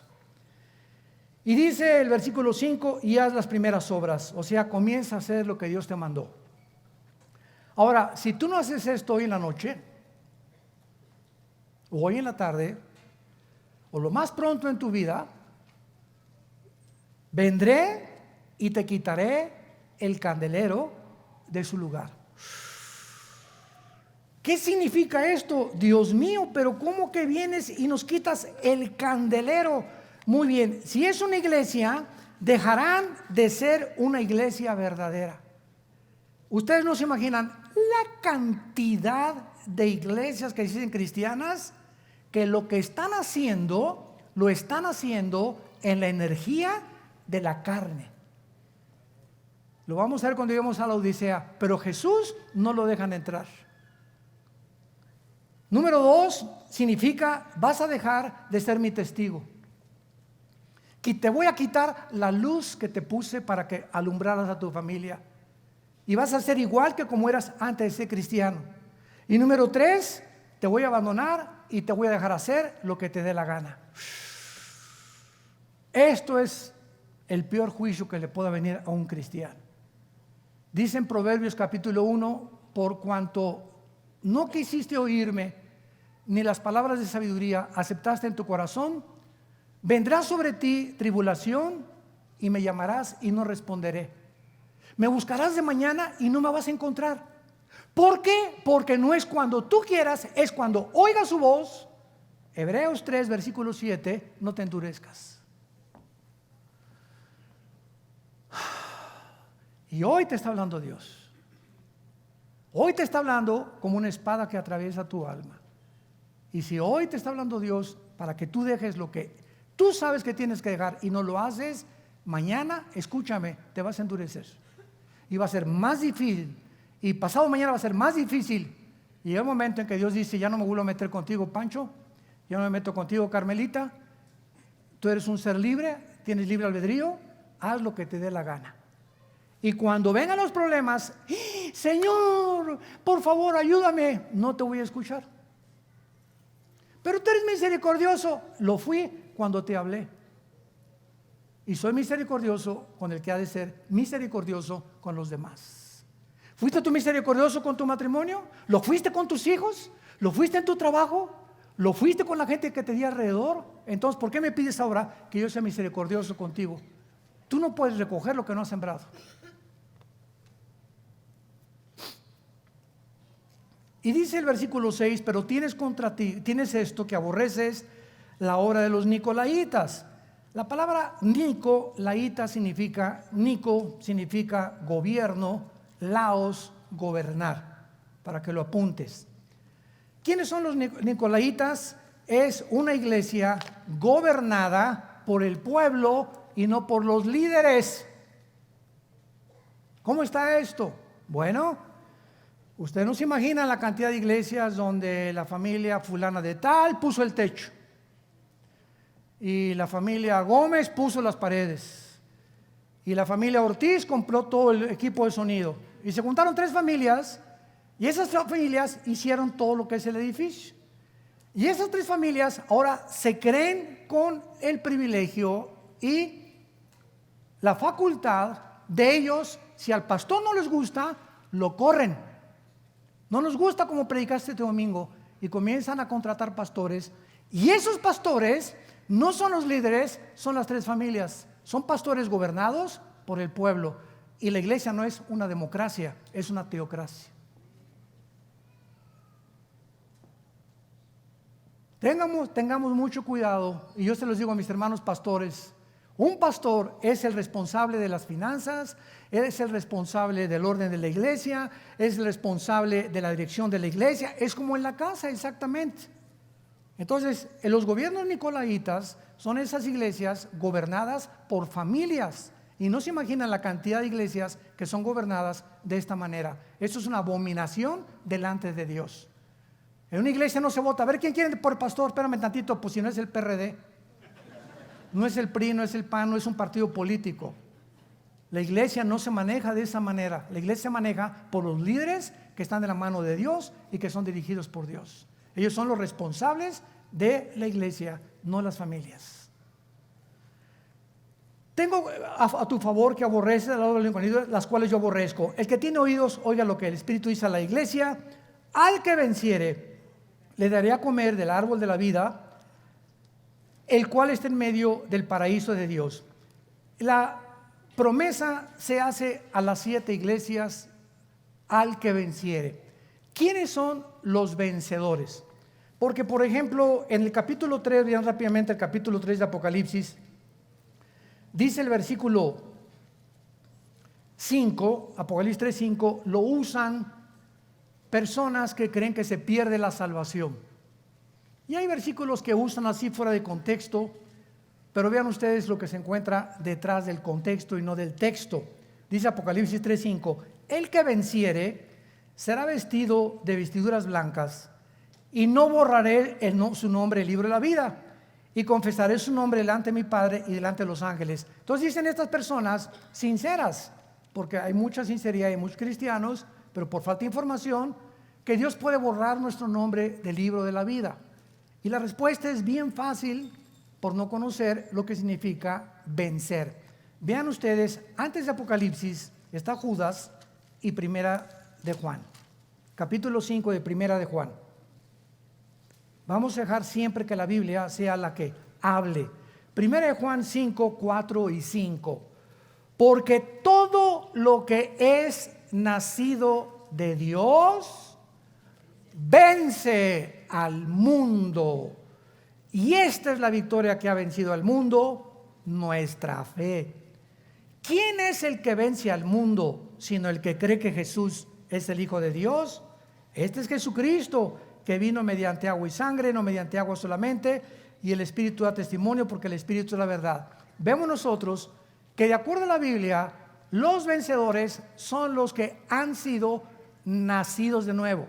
Y dice el versículo 5, y haz las primeras obras, o sea, comienza a hacer lo que Dios te mandó. Ahora, si tú no haces esto hoy en la noche, o hoy en la tarde, o lo más pronto en tu vida, vendré y te quitaré el candelero de su lugar. ¿Qué significa esto? Dios mío, pero ¿cómo que vienes y nos quitas el candelero? Muy bien, si es una iglesia, dejarán de ser una iglesia verdadera. Ustedes no se imaginan la cantidad de iglesias que dicen cristianas, que lo que están haciendo, lo están haciendo en la energía de la carne. Lo vamos a ver cuando lleguemos a la Odisea, pero Jesús no lo dejan entrar. Número 2 significa, vas a dejar de ser mi testigo. Que te voy a quitar la luz que te puse para que alumbraras a tu familia. Y vas a ser igual que como eras antes de ser cristiano. Y número 3, te voy a abandonar y te voy a dejar hacer lo que te dé la gana. Esto es el peor juicio que le pueda venir a un cristiano. Dice en Proverbios capítulo 1, por cuanto no quisiste oírme, ni las palabras de sabiduría aceptaste en tu corazón, vendrá sobre ti tribulación y me llamarás y no responderé. Me buscarás de mañana y no me vas a encontrar. ¿Por qué? Porque no es cuando tú quieras, es cuando oigas su voz. Hebreos 3, versículo 7, no te endurezcas. Y hoy te está hablando Dios. Hoy te está hablando como una espada que atraviesa tu alma. Y si hoy te está hablando Dios para que tú dejes lo que tú sabes que tienes que dejar y no lo haces, mañana, escúchame, te vas a endurecer. Y va a ser más difícil. Y pasado mañana va a ser más difícil. Y llega un momento en que Dios dice, ya no me vuelvo a meter contigo, Pancho. Ya no me meto contigo, Carmelita. Tú eres un ser libre, tienes libre albedrío. Haz lo que te dé la gana. Y cuando vengan los problemas, Señor, por favor, ayúdame. No te voy a escuchar. Pero tú eres misericordioso. Lo fui cuando te hablé. Y soy misericordioso con el que ha de ser misericordioso con los demás. ¿Fuiste tú misericordioso con tu matrimonio? ¿Lo fuiste con tus hijos? ¿Lo fuiste en tu trabajo? ¿Lo fuiste con la gente que te di alrededor? Entonces, ¿por qué me pides ahora que yo sea misericordioso contigo? Tú no puedes recoger lo que no has sembrado. Y dice el versículo 6, pero tienes contra ti, tienes esto que aborreces, la obra de los nicolaitas. La palabra nicolaita significa gobierno, laos, gobernar, para que lo apuntes. ¿Quiénes son los nicolaitas? Es una iglesia gobernada por el pueblo y no por los líderes. ¿Cómo está esto? Bueno, usted no se imagina la cantidad de iglesias donde la familia fulana de tal puso el techo y la familia Gómez puso las paredes y la familia Ortiz compró todo el equipo de sonido y se juntaron 3 familias y esas 3 familias hicieron todo lo que es el edificio y esas 3 familias ahora se creen con el privilegio y la facultad de ellos. Si al pastor no les gusta, lo corren. No nos gusta como predicaste este domingo y comienzan a contratar pastores Y esos pastores no son los líderes, son las tres familias. Son pastores gobernados por el pueblo. Y la iglesia no es una democracia, es una teocracia. Tengamos mucho cuidado, y yo se los digo a mis hermanos pastores. Un pastor es el responsable de las finanzas, es el responsable del orden de la iglesia, es el responsable de la dirección de la iglesia, es como en la casa exactamente. Entonces, los gobiernos nicolaitas son esas iglesias gobernadas por familias, y no se imaginan la cantidad de iglesias que son gobernadas de esta manera. Esto es una abominación delante de Dios. En una iglesia no se vota. A ver, ¿quién quiere por pastor? Espérame tantito, pues si no es el PRD, no es el PRI, no es el PAN, no es un partido político. La iglesia no se maneja de esa manera. La iglesia se maneja por los líderes que están de la mano de Dios y que son dirigidos por Dios. Ellos son los responsables de la iglesia, no las familias. Tengo a tu favor que aborreces las cuales yo aborrezco. El que tiene oídos, oiga lo que el Espíritu dice a la iglesia. Al que venciere, le daré a comer del árbol de la vida, el cual está en medio del paraíso de Dios. La promesa se hace a las 7 iglesias, al que venciere. ¿Quiénes son los vencedores? Porque, por ejemplo, en el capítulo 3, vean rápidamente el capítulo 3 de Apocalipsis, dice el versículo 5, Apocalipsis 3:5, lo usan personas que creen que se pierde la salvación. Y hay versículos que usan así fuera de contexto, pero vean ustedes lo que se encuentra detrás del contexto y no del texto. Dice Apocalipsis 3:5, el que venciere será vestido de vestiduras blancas, y no borraré su nombre del libro de la vida, y confesaré su nombre delante de mi Padre y delante de los ángeles. Entonces dicen estas personas sinceras, porque hay mucha sinceridad y muchos cristianos, pero por falta de información, que Dios puede borrar nuestro nombre del libro de la vida. Y la respuesta es bien fácil, por no conocer lo que significa vencer. Vean ustedes, antes de Apocalipsis está Judas y Primera de Juan, capítulo 5 de Primera de Juan. Vamos a dejar siempre que la Biblia sea la que hable. Primera de Juan 5, 4 y 5. Porque todo lo que es nacido de Dios vence al mundo. Y esta es la victoria que ha vencido al mundo, nuestra fe. ¿Quién es el que vence al mundo sino el que cree que Jesús es el Hijo de Dios? Este es Jesucristo, que vino mediante agua y sangre, no mediante agua solamente, y el Espíritu da testimonio, porque el Espíritu es la verdad. Vemos nosotros que, de acuerdo a la Biblia, los vencedores son los que han sido nacidos de nuevo,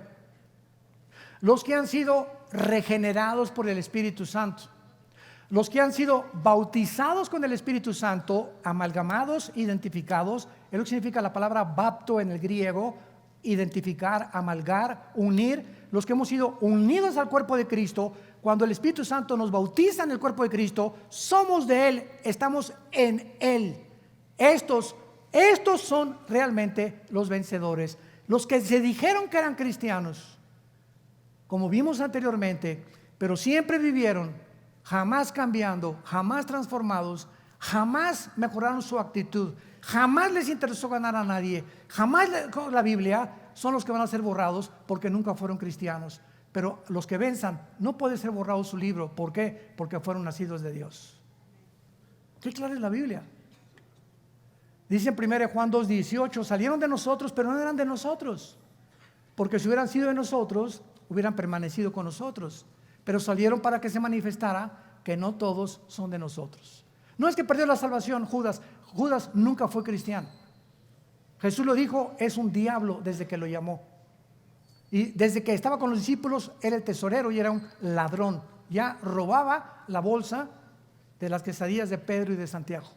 los que han sido regenerados por el Espíritu Santo, los que han sido bautizados con el Espíritu Santo, amalgamados, identificados. Es lo que significa la palabra bapto en el griego: identificar, amalgar, unir. Los que hemos sido unidos al cuerpo de Cristo, cuando el Espíritu Santo nos bautiza en el cuerpo de Cristo, somos de Él, estamos en Él. Estos son realmente los vencedores, los que se dijeron que eran cristianos, como vimos anteriormente, pero siempre vivieron jamás cambiando, jamás transformados, jamás mejoraron su actitud, jamás les interesó ganar a nadie, jamás con la Biblia. Son los que van a ser borrados porque nunca fueron cristianos. Pero los que venzan, no puede ser borrado su libro. ¿Por qué? Porque fueron nacidos de Dios. Qué clara es la Biblia. Dice en 1 Juan 2:18, salieron de nosotros, pero no eran de nosotros, porque si hubieran sido de nosotros, hubieran permanecido con nosotros. Pero salieron para que se manifestara que no todos son de nosotros. No es que perdió la salvación Judas. Judas nunca fue cristiano. Jesús lo dijo, es un diablo desde que lo llamó. Y desde que estaba con los discípulos, era el tesorero y era un ladrón. Ya robaba la bolsa de las quesadillas de Pedro y de Santiago.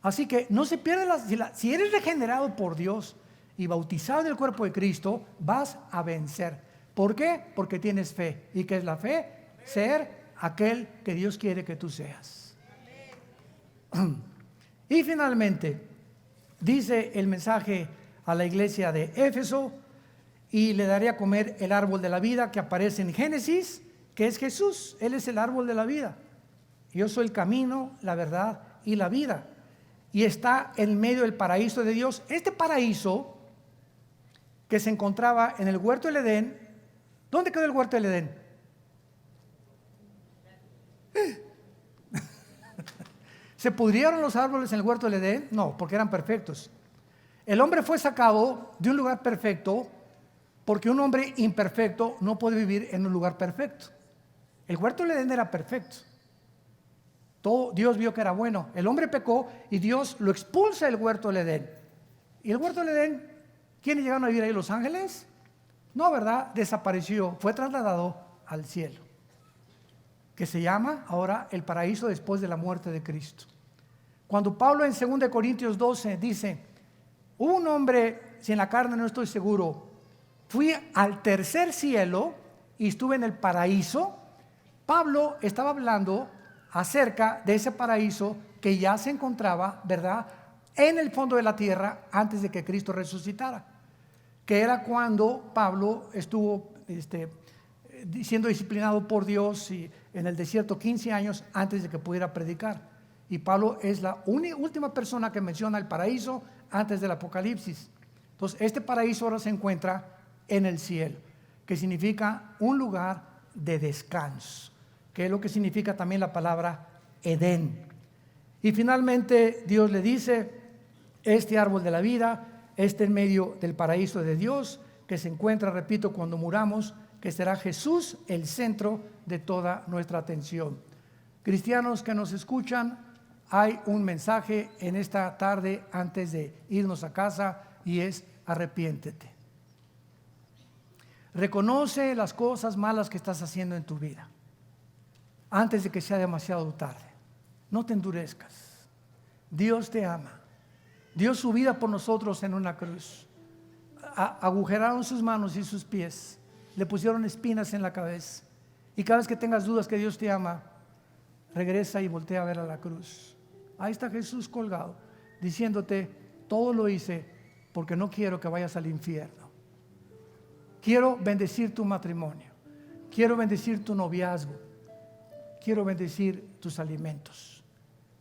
Así que no se pierde si eres regenerado por Dios y bautizado en el cuerpo de Cristo, vas a vencer. ¿Por qué? Porque tienes fe. ¿Y qué es la fe? Ser aquel que Dios quiere que tú seas. Y finalmente dice el mensaje a la iglesia de Éfeso: y le daré a comer el árbol de la vida, que aparece en Génesis que es Jesús. Él es el árbol de la vida. Yo soy el camino, la verdad y la vida. Y está en medio del paraíso de Dios. Este paraíso que se encontraba en el huerto del Edén. ¿Dónde quedó el huerto del Edén? ¿Se pudrieron los árboles en el huerto del Edén? No, porque eran perfectos. El hombre fue sacado de un lugar perfecto porque un hombre imperfecto no puede vivir en un lugar perfecto. El huerto del Edén era perfecto. Todo Dios vio que era bueno. El hombre pecó y Dios lo expulsa del huerto del Edén. ¿Y el huerto del Edén? ¿Quiénes llegaron a vivir ahí? ¿Los ángeles? No, ¿verdad? Desapareció, fue trasladado al cielo, que se llama ahora el paraíso después de la muerte de Cristo. Cuando Pablo en 2 Corintios 12 dice, hubo un hombre, si en la carne no estoy seguro, fui al tercer cielo y estuve en el paraíso. Pablo estaba hablando acerca de ese paraíso que ya se encontraba, ¿verdad?, en el fondo de la tierra antes de que Cristo resucitara, que era cuando Pablo estuvo siendo disciplinado por Dios y en el desierto 15 años antes de que pudiera predicar. Y Pablo es la última persona que menciona el paraíso antes del Apocalipsis. Entonces este paraíso ahora se encuentra en el cielo, que significa un lugar de descanso, que es lo que significa también la palabra Edén. Y finalmente Dios le dice, este árbol de la vida, en medio del paraíso de Dios, que se encuentra, repito, cuando muramos, que será Jesús el centro de toda nuestra atención. Cristianos que nos escuchan, hay un mensaje en esta tarde antes de irnos a casa y es arrepiéntete. Reconoce las cosas malas que estás haciendo en tu vida antes de que sea demasiado tarde. No te endurezcas. Dios te ama. Dio su vida por nosotros en una cruz. Agujeraron sus manos y sus pies. Le pusieron espinas en la cabeza. Y cada vez que tengas dudas que Dios te ama, regresa y voltea a ver a la cruz. Ahí está Jesús colgado, diciéndote, todo lo hice porque no quiero que vayas al infierno. Quiero bendecir tu matrimonio. Quiero bendecir tu noviazgo. Quiero bendecir tus alimentos.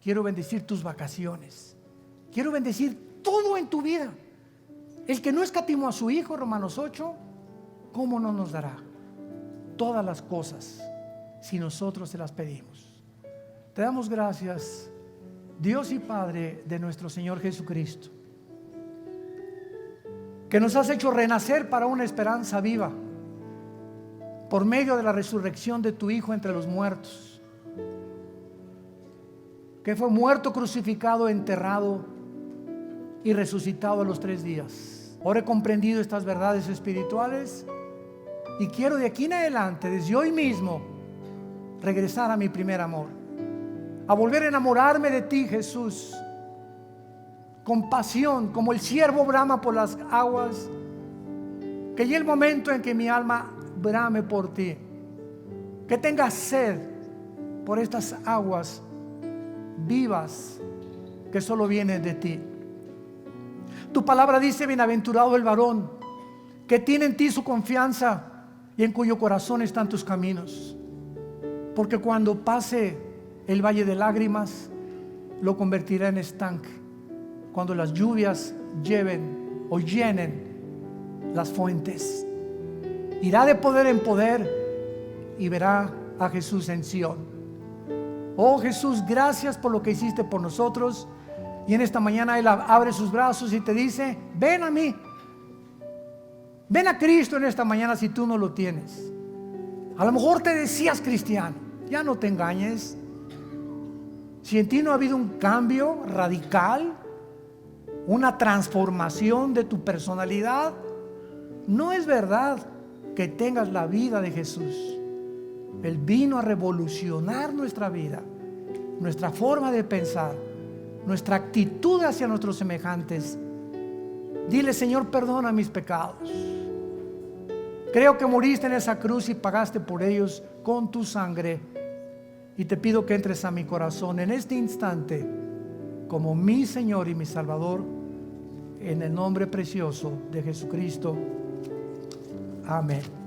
Quiero bendecir tus vacaciones. Quiero bendecir todo en tu vida. El que no escatimó a su Hijo, Romanos 8, ¿cómo no nos dará todas las cosas si nosotros se las pedimos? Te damos gracias, Dios y Padre de nuestro Señor Jesucristo, que nos has hecho renacer para una esperanza viva por medio de la resurrección de tu Hijo entre los muertos, que fue muerto, crucificado, enterrado y resucitado a los 3 días. Ahora he comprendido estas verdades espirituales y quiero de aquí en adelante, desde hoy mismo, regresar a mi primer amor, a volver a enamorarme de ti, Jesús, con pasión, como el ciervo brama por las aguas. Que llegue el momento en que mi alma brame por ti, que tenga sed por estas aguas vivas que solo vienen de ti. Tu palabra dice, bienaventurado el varón que tiene en ti su confianza y en cuyo corazón están tus caminos, porque cuando pase el valle de lágrimas lo convertirá en estanque cuando las lluvias lleven o llenen las fuentes. Irá de poder en poder y verá a Jesús en Sión. Oh Jesús, gracias por lo que hiciste por nosotros. Y en esta mañana Él abre sus brazos y te dice, ven a mí. Ven a Cristo en esta mañana si tú no lo tienes. A lo mejor te decías cristiano, ya no te engañes. Si en ti no ha habido un cambio radical, una transformación de tu personalidad, no es verdad que tengas la vida de Jesús. Él vino a revolucionar nuestra vida, nuestra forma de pensar, nuestra actitud hacia nuestros semejantes. Dile, Señor, perdona mis pecados. Creo que moriste en esa cruz y pagaste por ellos con tu sangre. Y te pido que entres a mi corazón en este instante como mi Señor y mi Salvador, en el nombre precioso de Jesucristo. Amén.